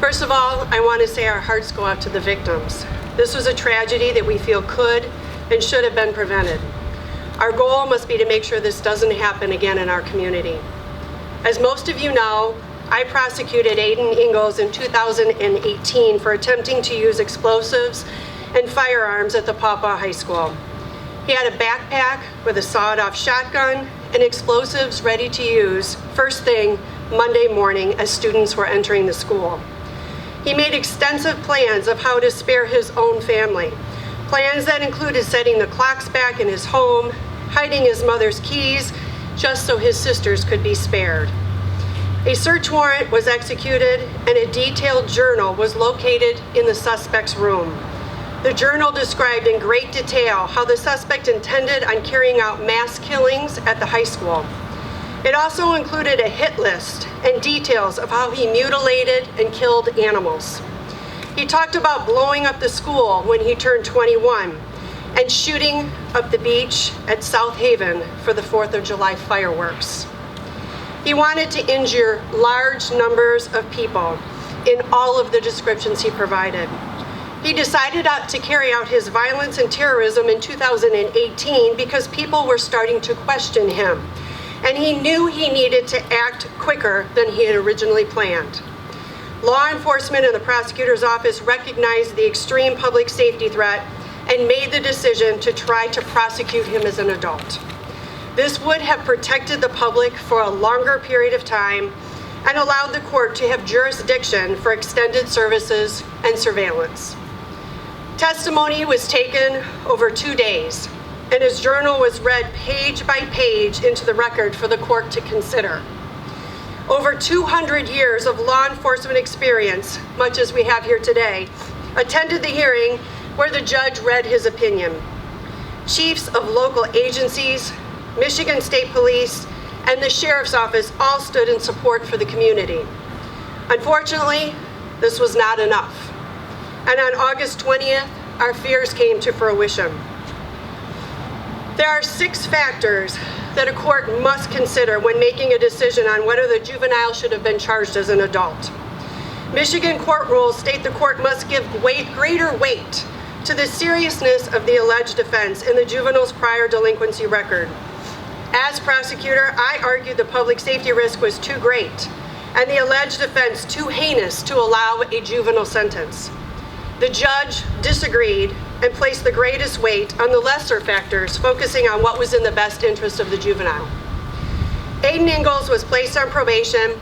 First of all, I want to say our hearts go out to the victims. This was a tragedy that we feel could and should have been prevented. Our goal must be to make sure this doesn't happen again in our community. As most of you know, I prosecuted Aidan Ingalls in 2018 for attempting to use explosives and firearms at the Paw Paw High School. He had a backpack with a sawed-off shotgun and explosives ready to use first thing Monday morning as students were entering the school. He made extensive plans of how to spare his own family. Plans that included setting the clocks back in his home, hiding his mother's keys, just so his sisters could be spared. A search warrant was executed and a detailed journal was located in the suspect's room. The journal described in great detail how the suspect intended on carrying out mass killings at the high school. It also included a hit list and details of how he mutilated and killed animals. He talked about blowing up the school when he turned 21 and shooting up the beach at South Haven for the 4th of July fireworks. He wanted to injure large numbers of people in all of the descriptions he provided. He decided to carry out his violence and terrorism in 2018 because people were starting to question him, and he knew he needed to act quicker than he had originally planned. Law enforcement and the prosecutor's office recognized the extreme public safety threat and made the decision to try to prosecute him as an adult. This would have protected the public for a longer period of time and allowed the court to have jurisdiction for extended services and surveillance. Testimony was taken over 2 days, and his journal was read page by page into the record for the court to consider. Over 200 years of law enforcement experience, much as we have here today, attended the hearing where the judge read his opinion. Chiefs of local agencies, Michigan State Police, and the Sheriff's Office all stood in support for the community. Unfortunately, this was not enough. And on August 20th, our fears came to fruition. There are 6 factors that a court must consider when making a decision on whether the juvenile should have been charged as an adult. Michigan court rules state the court must give greater weight to the seriousness of the alleged offense and the juvenile's prior delinquency record. As prosecutor, I argued the public safety risk was too great and the alleged offense too heinous to allow a juvenile sentence. The judge disagreed and placed the greatest weight on the lesser factors, focusing on what was in the best interest of the juvenile. Aidan Ingalls was placed on probation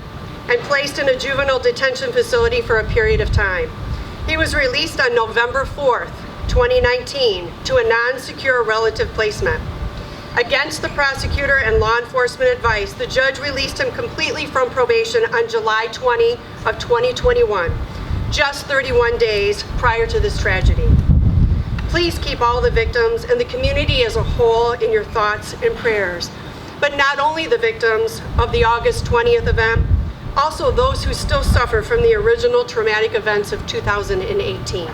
and placed in a juvenile detention facility for a period of time. He was released on November 4th, 2019, to a non-secure relative placement. Against the prosecutor and law enforcement advice, the judge released him completely from probation on July 20 of 2021, just 31 days prior to this tragedy. Please keep all the victims and the community as a whole in your thoughts and prayers, but not only the victims of the August 20th event, also those who still suffer from the original traumatic events of 2018.